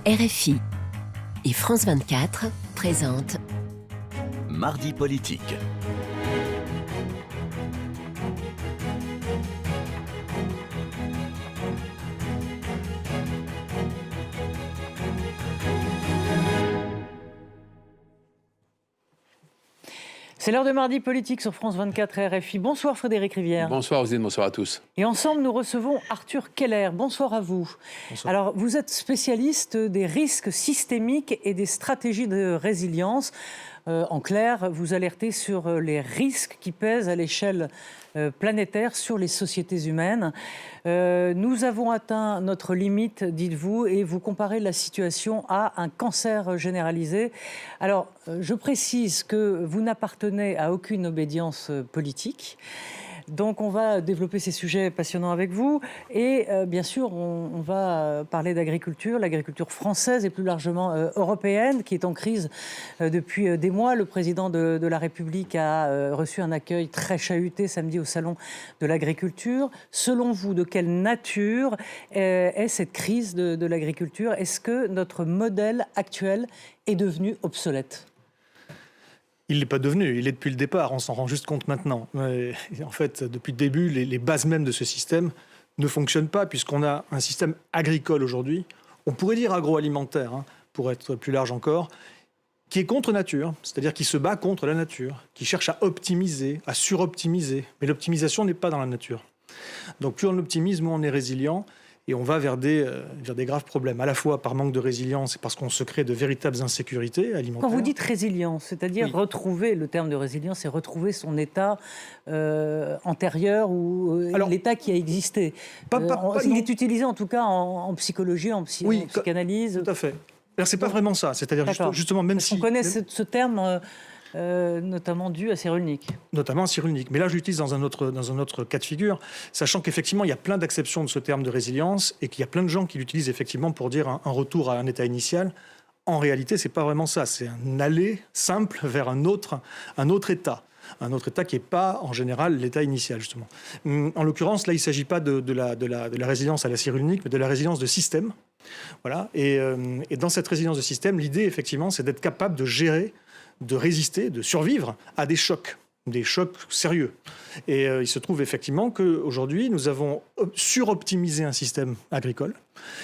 RFI et France 24 présentent Mardi politique. C'est l'heure de Mardi politique sur France 24 et RFI. Bonsoir Frédéric Rivière. Bonsoir Roselyne, bonsoir à tous. Et ensemble, nous recevons Arthur Keller. Bonsoir à vous. Bonsoir. Alors, vous êtes spécialiste des risques systémiques et des stratégies de résilience. En clair, vous alertez sur les risques qui pèsent à l'échelle planétaire sur les sociétés humaines. Nous avons atteint notre limite, dites-vous, et vous comparez la situation à un cancer généralisé. Alors, je précise que vous n'appartenez à aucune obédience politique. Donc on va développer ces sujets passionnants avec vous et bien sûr on va parler d'agriculture, l'agriculture française et plus largement européenne qui est en crise depuis des mois. Le président de la République a reçu un accueil très chahuté samedi au Salon de l'agriculture. Selon vous, de quelle nature est cette crise de l'agriculture? Est-ce que notre modèle actuel est devenu obsolète ? Il ne l'est pas devenu, il est depuis le départ, on s'en rend juste compte maintenant. Mais en fait, depuis le début, les bases mêmes de ce système ne fonctionnent pas, puisqu'on a un système agricole aujourd'hui, on pourrait dire agroalimentaire, pour être plus large encore, qui est contre nature, c'est-à-dire qui se bat contre la nature, qui cherche à optimiser, à suroptimiser. Mais l'optimisation n'est pas dans la nature. Donc plus on optimise, moins on est résilient. Et on va vers des graves problèmes, à la fois par manque de résilience et parce qu'on se crée de véritables insécurités alimentaires. Quand vous dites résilience, c'est-à-dire Oui. retrouver, le terme de résilience, c'est retrouver son état antérieur ou l'état qui a existé. Il est utilisé en tout cas en psychologie, en psychanalyse. Tout à fait. Alors, c'est pas vraiment ça, c'est-à-dire justement, même si... On connaît ce terme... notamment dû à Cyrulnik. Notamment à Cyrulnik. Mais là, je l'utilise dans un autre cas de figure, sachant qu'effectivement, il y a plein d'acceptions de ce terme de résilience et qu'il y a plein de gens qui l'utilisent effectivement pour dire un retour à un état initial. En réalité, c'est pas vraiment ça. C'est un aller simple vers un autre état. Un autre état qui n'est pas, en général, l'état initial, justement. En l'occurrence, là, il ne s'agit pas de la résilience à la Cyrulnik, mais de la résilience de système. Voilà. Et dans cette résilience de système, l'idée, effectivement, c'est d'être capable de gérer, de résister, de survivre à des chocs sérieux. Et il se trouve effectivement qu'aujourd'hui, nous avons suroptimisé un système agricole.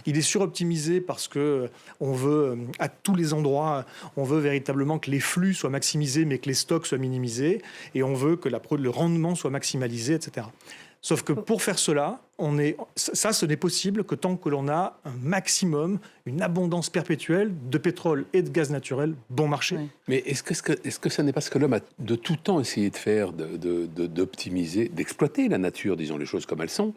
Il est suroptimisé parce qu'on veut, à tous les endroits, on veut véritablement que les flux soient maximisés, mais que les stocks soient minimisés, et on veut que le rendement soit maximalisé, etc. Sauf que pour faire cela, ce n'est possible que tant que l'on a un maximum, une abondance perpétuelle de pétrole et de gaz naturel bon marché. Oui. Mais est-ce que ça n'est pas ce que l'homme a de tout temps essayé de faire, d'optimiser, d'exploiter la nature, disons les choses comme elles sont,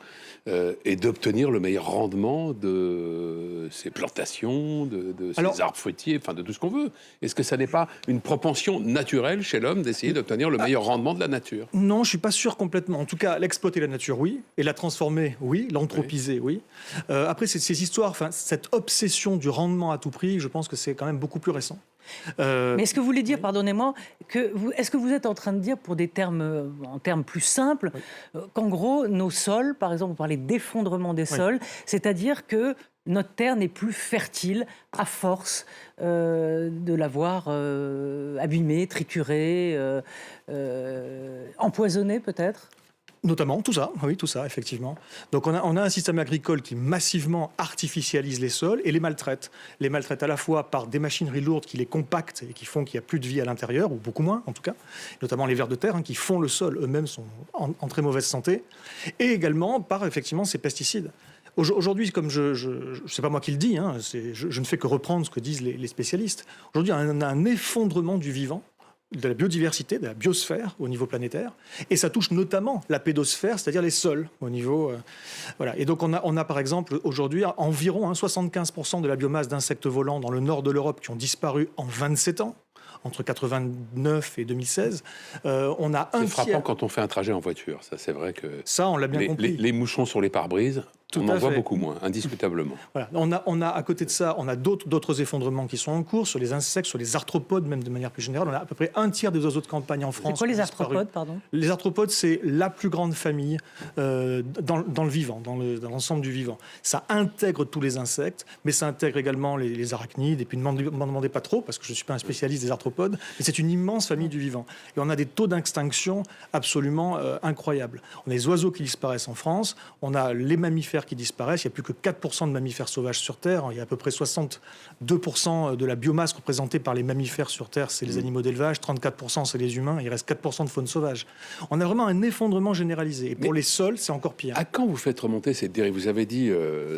et d'obtenir le meilleur rendement de ses plantations, de ses arbres fruitiers, enfin de tout ce qu'on veut? Est-ce que ça n'est pas une propension naturelle chez l'homme d'essayer d'obtenir le meilleur rendement de la nature? Non, je ne suis pas sûr complètement. En tout cas, l'exploiter la nature, oui. Et la transformer, oui. L'anthropiser, oui. Après, ces histoires, cette obsession du rendement à tout prix, je pense que c'est quand même beaucoup plus récent. Mais est-ce que vous voulez dire, pardonnez-moi, est-ce que vous êtes en train de dire, pour en termes plus simples, qu'en gros, nos sols, par exemple, vous parlez d'effondrement des sols, c'est-à-dire que notre terre n'est plus fertile à force de l'avoir abîmée, triturée, empoisonnée peut-être ? Notamment, tout ça, effectivement. Donc on a un système agricole qui massivement artificialise les sols et les maltraite. Les maltraite à la fois par des machineries lourdes qui les compactent et qui font qu'il n'y a plus de vie à l'intérieur, ou beaucoup moins en tout cas, notamment les vers de terre qui font le sol, eux-mêmes sont en très mauvaise santé, et également par effectivement ces pesticides. Aujourd'hui, comme c'est pas moi qui le dis, je ne fais que reprendre ce que disent les spécialistes. Aujourd'hui, on a un effondrement du vivant, de la biodiversité, de la biosphère au niveau planétaire, et ça touche notamment la pédosphère, c'est-à-dire les sols au niveau... voilà. Et donc on a par exemple aujourd'hui environ 75% de la biomasse d'insectes volants dans le nord de l'Europe qui ont disparu en 27 ans, entre 89 et 2016. On a c'est frappant quand on fait un trajet en voiture, ça c'est vrai que... Ça, on l'a bien compris. Les mouchons sur les pare-brises... On en voit fait. beaucoup moins, indiscutablement. Voilà. On a à côté de ça, on a d'autres effondrements qui sont en cours sur les insectes, sur les arthropodes, même de manière plus générale. On a à peu près un tiers des oiseaux de campagne en France. C'est quoi les qui ont disparu. arthropodes, pardon? Les arthropodes, c'est la plus grande famille dans le vivant, dans l'ensemble du vivant. Ça intègre tous les insectes, mais ça intègre également les arachnides. Et puis ne m'en demandez pas trop, parce que je ne suis pas un spécialiste des arthropodes, mais c'est une immense famille du vivant. Et on a des taux d'extinction absolument incroyables. On a les oiseaux qui disparaissent en France, on a les mammifères qui disparaissent. Il n'y a plus que 4% de mammifères sauvages sur Terre. Il y a à peu près 62% de la biomasse représentée par les mammifères sur Terre, c'est les animaux d'élevage, 34% c'est les humains, il reste 4% de faune sauvage. On a vraiment un effondrement généralisé. Et pour les sols, c'est encore pire. À quand vous faites remonter cette dérive? Vous avez dit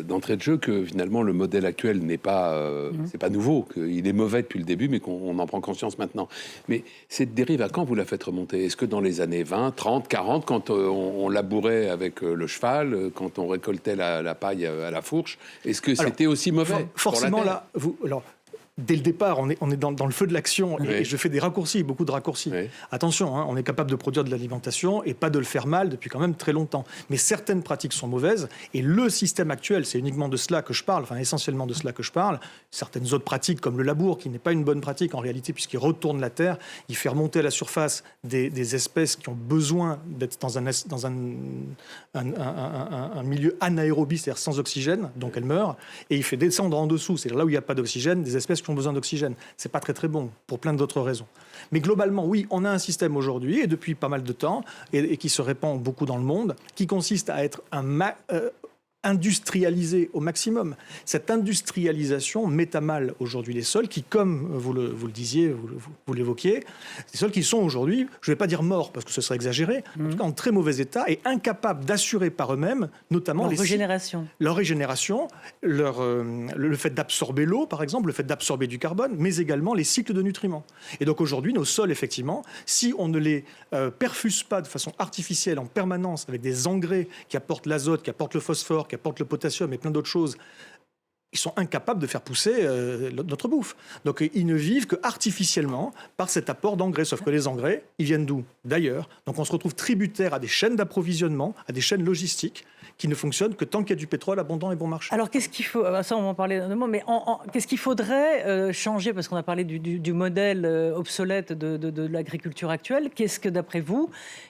d'entrée de jeu que finalement le modèle actuel n'est pas, c'est pas nouveau, qu'il est mauvais depuis le début, mais qu'on en prend conscience maintenant. Mais cette dérive, à quand vous la faites remonter? Est-ce que dans les années 20, 30, 40, quand on labourait avec le cheval, quand on récoltait la paille à la fourche, est-ce que c'était aussi mauvais? Forcément, là, dès le départ, on est dans le feu de l'action, et je fais des raccourcis, beaucoup de raccourcis. Oui. Attention, on est capable de produire de l'alimentation et pas de le faire mal depuis quand même très longtemps. Mais certaines pratiques sont mauvaises, et le système actuel, c'est uniquement de cela que je parle, enfin essentiellement de cela que je parle. Certaines autres pratiques, comme le labour, qui n'est pas une bonne pratique en réalité, puisqu'il retourne la terre, il fait remonter à la surface des espèces qui ont besoin d'être dans un milieu anaérobie, c'est-à-dire sans oxygène, donc elles meurent, et il fait descendre en dessous, c'est là où il n'y a pas d'oxygène, des espèces qui ont besoin d'oxygène. C'est pas très très bon, pour plein d'autres raisons. Mais globalement, oui, on a un système aujourd'hui, et depuis pas mal de temps, et qui se répand beaucoup dans le monde, qui consiste à être industrialisé au maximum. Cette industrialisation met à mal aujourd'hui les sols qui, comme vous le disiez, vous l'évoquiez, des sols qui sont aujourd'hui, je ne vais pas dire morts parce que ce serait exagéré, en tout cas en très mauvais état et incapables d'assurer par eux-mêmes, notamment leur régénération, le fait d'absorber l'eau, par exemple, le fait d'absorber du carbone, mais également les cycles de nutriments. Et donc aujourd'hui, nos sols, effectivement, si on ne les perfuse pas de façon artificielle en permanence avec des engrais qui apportent l'azote, qui apportent le phosphore, qui apportent le potassium et plein d'autres choses, ils sont incapables de faire pousser notre bouffe. Donc ils ne vivent que artificiellement par cet apport d'engrais. Sauf que les engrais, ils viennent d'où? D'ailleurs. Donc on se retrouve tributaire à des chaînes d'approvisionnement, à des chaînes logistiques qui ne fonctionnent que tant qu'il y a du pétrole abondant et bon marché. Alors qu'est-ce qu'il faut, ça on va en parler d'un mot, mais qu'est-ce qu'il faudrait changer? Parce qu'on a parlé du modèle obsolète de l'agriculture actuelle. Qu'est-ce que d'après vous,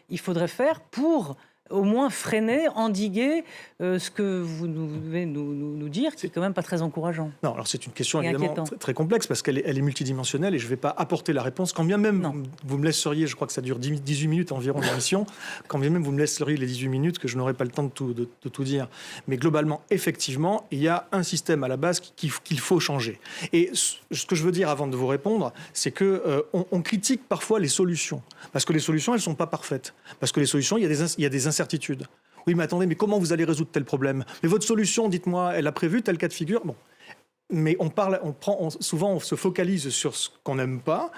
il faudrait faire pour au moins freiner, endiguer ce que vous devez nous dire, qui est quand même pas très encourageant. Non, alors c'est une question évidemment très complexe parce qu'elle est multidimensionnelle et je ne vais pas apporter la réponse. Quand bien même vous me laisseriez, je crois que ça dure 18 minutes environ l'émission, quand bien même vous me laisseriez les 18 minutes que je n'aurai pas le temps de tout dire. Mais globalement, effectivement, il y a un système à la base qu'il faut changer. Et ce que je veux dire avant de vous répondre, c'est qu'on critique parfois les solutions. Parce que les solutions, elles ne sont pas parfaites. Parce que les solutions, il y a des incertitudes. Oui, mais attendez, mais comment vous allez résoudre tel problème? Mais votre solution, dites-moi, elle a prévu tel cas de figure? Bon. Mais souvent on se focalise sur ce qu'on n'aime pas,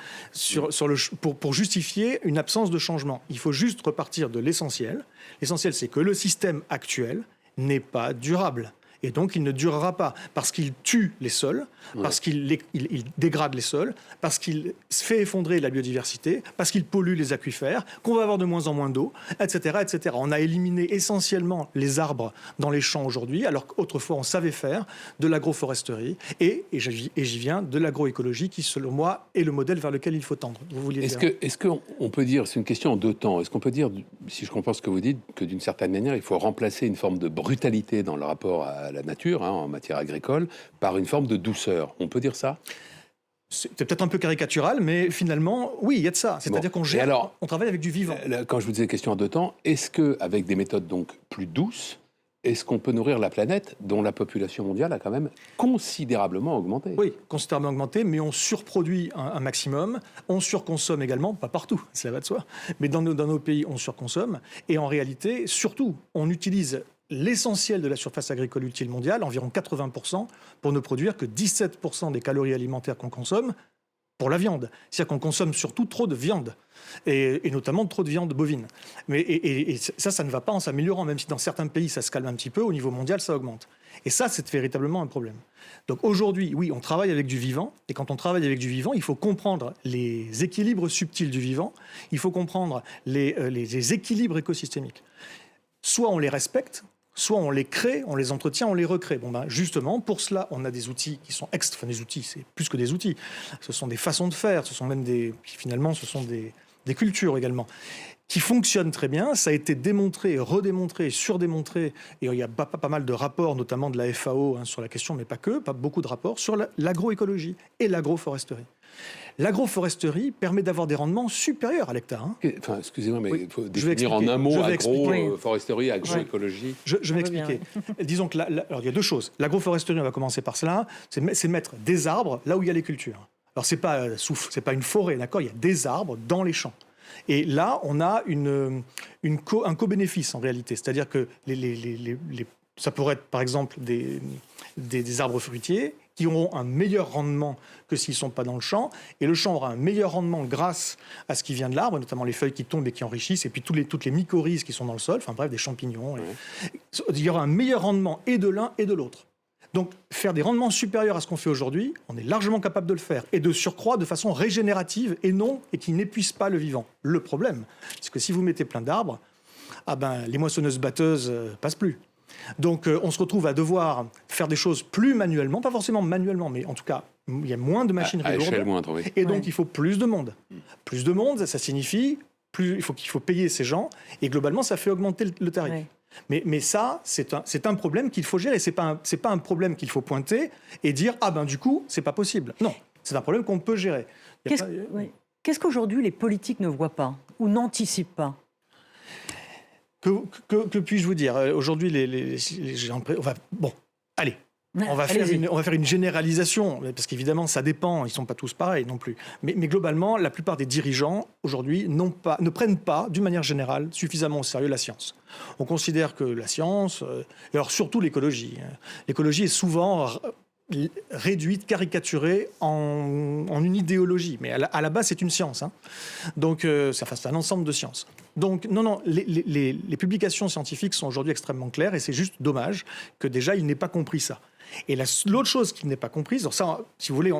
pour justifier une absence de changement. Il faut juste repartir de l'essentiel. L'essentiel, c'est que le système actuel n'est pas durable. Et donc, il ne durera pas parce qu'il tue les sols, parce qu'il dégrade les sols, parce qu'il fait effondrer la biodiversité, parce qu'il pollue les aquifères, qu'on va avoir de moins en moins d'eau, etc., etc. On a éliminé essentiellement les arbres dans les champs aujourd'hui, alors qu'autrefois, on savait faire de l'agroforesterie et j'y viens, de l'agroécologie qui, selon moi, est le modèle vers lequel il faut tendre. Vous vouliez dire. Est-ce qu'on peut dire, c'est une question en deux temps, est-ce qu'on peut dire, si je comprends ce que vous dites, que d'une certaine manière, il faut remplacer une forme de brutalité dans le rapport à la nature, en matière agricole, par une forme de douceur? On peut dire ça? C'est peut-être un peu caricatural, mais finalement, oui, il y a de ça. C'est-à-dire qu'on on travaille avec du vivant. Quand je vous disais question en deux temps, est-ce qu'avec des méthodes donc plus douces, est-ce qu'on peut nourrir la planète dont la population mondiale a quand même considérablement augmenté? Oui, considérablement augmenté, mais on surproduit un maximum. On surconsomme également, pas partout, cela va de soi, mais dans nos pays, on surconsomme. Et en réalité, surtout, on utilise l'essentiel de la surface agricole utile mondiale, environ 80%, pour ne produire que 17% des calories alimentaires qu'on consomme pour la viande. C'est-à-dire qu'on consomme surtout trop de viande, et notamment trop de viande bovine. Et ça ne va pas en s'améliorant, même si dans certains pays ça se calme un petit peu, au niveau mondial ça augmente. Et ça, c'est véritablement un problème. Donc aujourd'hui, oui, on travaille avec du vivant, et quand on travaille avec du vivant, il faut comprendre les équilibres subtils du vivant, il faut comprendre les équilibres écosystémiques. Soit on les respecte, Soit on les crée, on les entretient, on les recrée. Justement, pour cela, on a des outils qui sont des outils, c'est plus que des outils. Ce sont des façons de faire, ce sont même finalement, ce sont des cultures également, qui fonctionnent très bien. Ça a été démontré, redémontré, surdémontré. Et il y a pas mal de rapports, notamment de la FAO, sur la question, mais pas beaucoup de rapports, sur l'agroécologie et l'agroforesterie. L'agroforesterie permet d'avoir des rendements supérieurs à l'hectare. Enfin, excusez-moi, mais il faut Je vais définir en un mot expliquer. agroforesterie, agroécologie. Je vais m'expliquer. Disons que alors, il y a deux choses. L'agroforesterie, on va commencer par cela, c'est mettre des arbres là où il y a les cultures. Alors, c'est pas une forêt, d'accord ? Il y a des arbres dans les champs. Et là, on a un co-bénéfice en réalité. C'est-à-dire que ça pourrait être, par exemple, des arbres fruitiers qui auront un meilleur rendement que s'ils ne sont pas dans le champ. Et le champ aura un meilleur rendement grâce à ce qui vient de l'arbre, notamment les feuilles qui tombent et qui enrichissent, et puis toutes les mycorhizes qui sont dans le sol, enfin bref, des champignons. Ouais. Il y aura un meilleur rendement et de l'un et de l'autre. Donc, faire des rendements supérieurs à ce qu'on fait aujourd'hui, on est largement capable de le faire. Et de surcroît de façon régénérative et qui n'épuise pas le vivant. Le problème, c'est que si vous mettez plein d'arbres, les moissonneuses-batteuses passent plus. Donc, on se retrouve à devoir faire des choses plus manuellement, pas forcément manuellement, mais en tout cas, il y a moins de machinerie lourde. Échelle moindre, oui. Et donc, il faut plus de monde. Plus de monde, ça signifie qu'il faut payer ces gens, et globalement, ça fait augmenter le tarif. Ouais. Mais ça, c'est un problème qu'il faut gérer. C'est pas un problème qu'il faut pointer et dire du coup, c'est pas possible. Non, c'est un problème qu'on peut gérer. Qu'est-ce qu'aujourd'hui les politiques ne voient pas ou n'anticipent pas ? Que puis-je vous dire ? Aujourd'hui, allez. On va faire une généralisation, parce qu'évidemment, ça dépend, ils ne sont pas tous pareils non plus. Mais globalement, la plupart des dirigeants, aujourd'hui, ne prennent pas, d'une manière générale, suffisamment au sérieux la science. On considère que la science, et alors surtout l'écologie est souvent réduite, caricaturée en une idéologie. Mais à la base, c'est une science. Donc, c'est un ensemble de sciences. Donc, non, les publications scientifiques sont aujourd'hui extrêmement claires et c'est juste dommage que déjà, il n'ait pas compris ça. Et l'autre chose qu'il n'est pas comprise, alors ça, si vous voulez,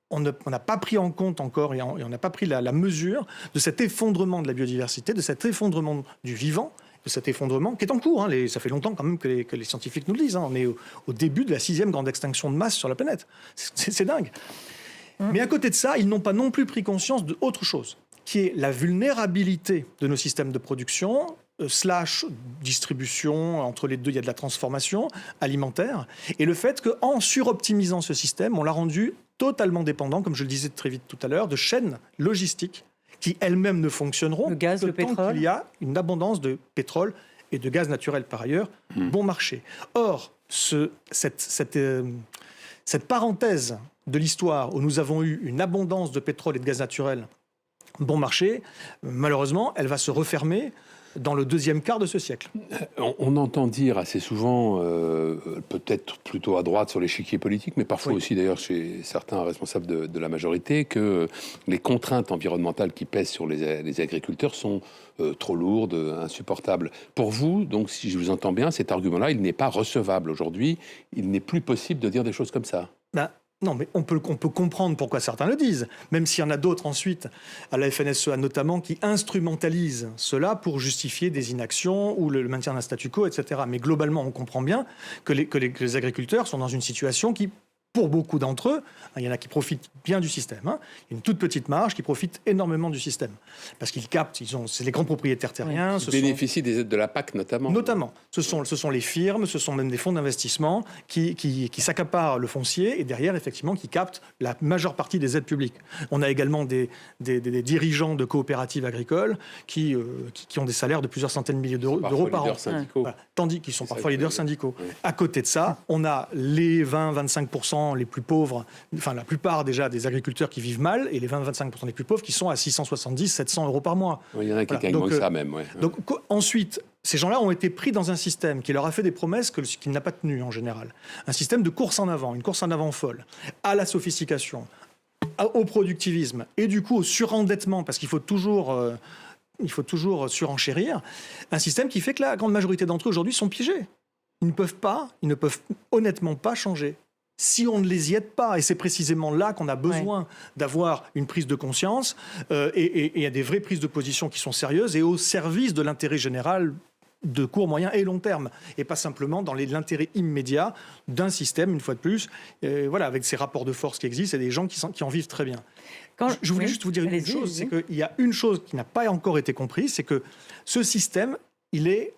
on n'a pas pris en compte encore et on n'a pas pris la mesure de cet effondrement de la biodiversité, de cet effondrement du vivant, de cet effondrement qui est en cours. Ça fait longtemps quand même que les scientifiques nous le disent. On est au début de la 6e grande extinction de masse sur la planète. C'est dingue. Mais à côté de ça, ils n'ont pas non plus pris conscience d'autre chose, qui est la vulnérabilité de nos systèmes de production, distribution, entre les deux, il y a de la transformation alimentaire, et le fait qu'en suroptimisant ce système, on l'a rendu totalement dépendant, comme je le disais très vite tout à l'heure, de chaînes logistiques qui elles-mêmes ne fonctionneront que tant qu'il y a une abondance de pétrole et de gaz naturel par ailleurs, bon marché. Or, cette parenthèse de l'histoire où nous avons eu une abondance de pétrole et de gaz naturel bon marché, malheureusement, elle va se refermer dans le deuxième quart de ce siècle. On entend dire assez souvent, peut-être plutôt à droite sur l'échiquier politique, mais parfois aussi d'ailleurs chez certains responsables de la majorité, que les contraintes environnementales qui pèsent sur les agriculteurs sont trop lourdes, insupportables. Pour vous, donc si je vous entends bien, cet argument-là, il n'est pas recevable aujourd'hui. Il n'est plus possible de dire des choses comme ça. Non, mais on peut comprendre pourquoi certains le disent, même s'il y en a d'autres ensuite, à la FNSEA notamment, qui instrumentalisent cela pour justifier des inactions ou le maintien d'un statu quo, etc. Mais globalement, on comprend bien que les agriculteurs sont dans une situation qui, pour beaucoup d'entre eux, il y en a qui profitent bien du système. Il y a une toute petite marge qui profite énormément du système. Parce qu'ils captent, c'est les grands propriétaires terriens. Ils bénéficient des aides de la PAC notamment. Notamment. Ce sont les firmes, ce sont même des fonds d'investissement qui s'accaparent le foncier et derrière, effectivement, qui captent la majeure partie des aides publiques. On a également des dirigeants de coopératives agricoles qui ont des salaires de plusieurs centaines de milliers d'euros par an. Tandis qu'ils sont parfois leaders syndicaux. Oui. À côté de ça, on a les 20-25% les plus pauvres, enfin la plupart déjà des agriculteurs qui vivent mal, et les 20-25% les plus pauvres qui sont à 670-700 euros par mois. Oui, il y en a qui gagnent moins que ça même. Ouais. Donc ensuite, ces gens-là ont été pris dans un système qui leur a fait des promesses qu'il n'a pas tenues en général. Un système de course en avant, une course en avant folle, à la sophistication, au productivisme, et du coup au surendettement, parce qu'il faut toujours surenchérir. Un système qui fait que la grande majorité d'entre eux aujourd'hui sont piégés. Ils ne peuvent honnêtement pas changer. Si on ne les y aide pas, et c'est précisément là qu'on a besoin d'avoir une prise de conscience et des vraies prises de position qui sont sérieuses et au service de l'intérêt général de court, moyen et long terme, et pas simplement dans l'intérêt immédiat d'un système, une fois de plus, voilà, avec ces rapports de force qui existent et des gens qui en vivent très bien. Je voulais juste vous dire une chose, c'est qu'il y a une chose qui n'a pas encore été comprise, c'est que ce système, il est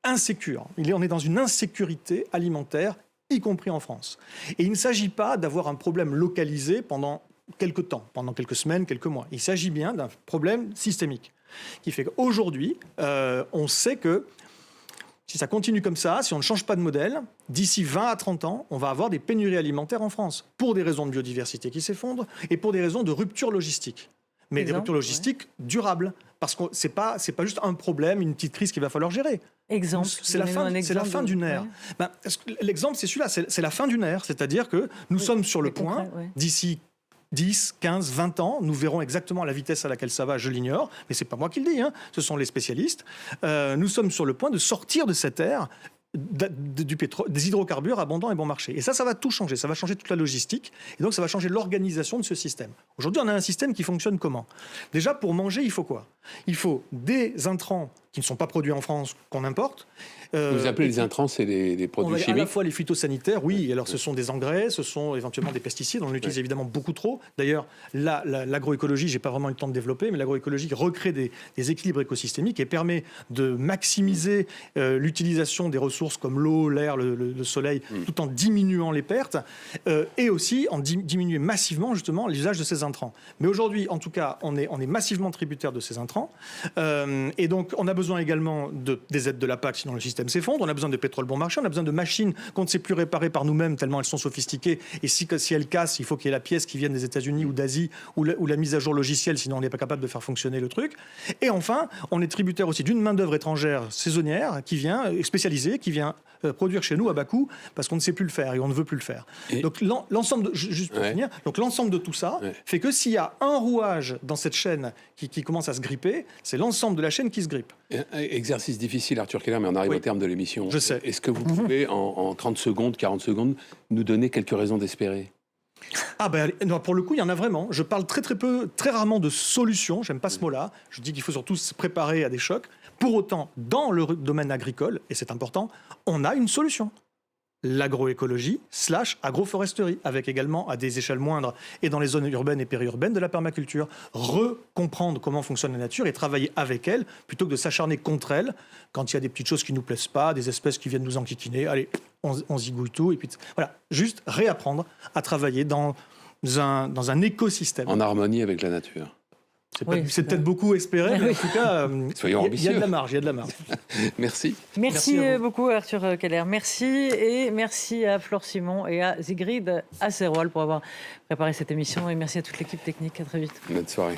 insécure. On est dans une insécurité alimentaire, y compris en France. Et il ne s'agit pas d'avoir un problème localisé pendant quelques temps, pendant quelques semaines, quelques mois. Il s'agit bien d'un problème systémique qui fait qu'aujourd'hui, on sait que si ça continue comme ça, si on ne change pas de modèle, d'ici 20 à 30 ans, on va avoir des pénuries alimentaires en France, pour des raisons de biodiversité qui s'effondrent et pour des raisons de rupture logistique. Mais des ruptures logistiques durables, parce que c'est pas juste un problème, une petite crise qu'il va falloir gérer. Exemple. C'est la fin d'une ère. Ouais. Ben, l'exemple, c'est celui-là, c'est la fin d'une ère. C'est-à-dire que nous sommes sur le point, d'ici 10, 15, 20 ans, nous verrons exactement la vitesse à laquelle ça va, je l'ignore, mais c'est pas moi qui le dis, ce sont les spécialistes. Nous sommes sur le point de sortir de cette ère du pétrole, des hydrocarbures abondants et bon marché. Et ça va tout changer. Ça va changer toute la logistique. Et donc, ça va changer l'organisation de ce système. Aujourd'hui, on a un système qui fonctionne comment ? Déjà, pour manger, il faut quoi ? Il faut des intrants qui ne sont pas produits en France, qu'on importe. Vous appelez les intrants, c'est les produits chimiques ? À la fois les phytosanitaires, oui. Alors, ce sont des engrais, ce sont éventuellement des pesticides. On en utilise évidemment beaucoup trop. D'ailleurs, l'agroécologie, je n'ai pas vraiment eu le temps de développer, mais l'agroécologie recrée des équilibres écosystémiques et permet de maximiser l'utilisation des ressources comme l'eau, l'air, le soleil, tout en diminuant les pertes et aussi en diminuer massivement justement l'usage de ces intrants. Mais aujourd'hui, en tout cas, on est massivement tributaire de ces intrants. Et donc, on a besoin également des aides de la PAC, sinon le système s'effondre. On a besoin de pétrole bon marché. On a besoin de machines qu'on ne sait plus réparer par nous-mêmes tellement elles sont sophistiquées. Et si elles cassent, il faut qu'il y ait la pièce qui vienne des États-Unis ou d'Asie ou la mise à jour logicielle, sinon on n'est pas capable de faire fonctionner le truc. Et enfin, on est tributaire aussi d'une main-d'œuvre étrangère saisonnière qui vient, spécialisée, qui vient produire chez nous à bas coût parce qu'on ne sait plus le faire et on ne veut plus le faire. Donc l'ensemble, juste pour finir, donc l'ensemble de tout ça fait que s'il y a un rouage dans cette chaîne qui commence à se gripper, c'est l'ensemble de la chaîne qui se grippe. Exercice difficile, Arthur Keller, mais on arrive au terme de l'émission. Je sais. Est-ce que vous pouvez, en 30 secondes, 40 secondes, nous donner quelques raisons d'espérer ? Non, pour le coup, il y en a vraiment. Je parle très rarement de solutions. J'aime pas ce mot-là. Je dis qu'il faut surtout se préparer à des chocs. Pour autant, dans le domaine agricole, et c'est important, on a une solution. L'agroécologie / agroforesterie, avec également, à des échelles moindres et dans les zones urbaines et périurbaines, de la permaculture. Recomprendre comment fonctionne la nature et travailler avec elle, plutôt que de s'acharner contre elle, quand il y a des petites choses qui ne nous plaisent pas, des espèces qui viennent nous enquiquiner. Allez, on zigouille tout. Et puis, voilà, juste réapprendre à travailler dans un écosystème. En harmonie avec la nature. C'est peut-être beaucoup espéré, mais en tout cas, soyons ambitieux. Il y a de la marge. Merci. Merci beaucoup Arthur Keller. Merci et merci à Flore Simon et à Sigrid Asserwal pour avoir préparé cette émission et merci à toute l'équipe technique. À très vite. Bonne soirée.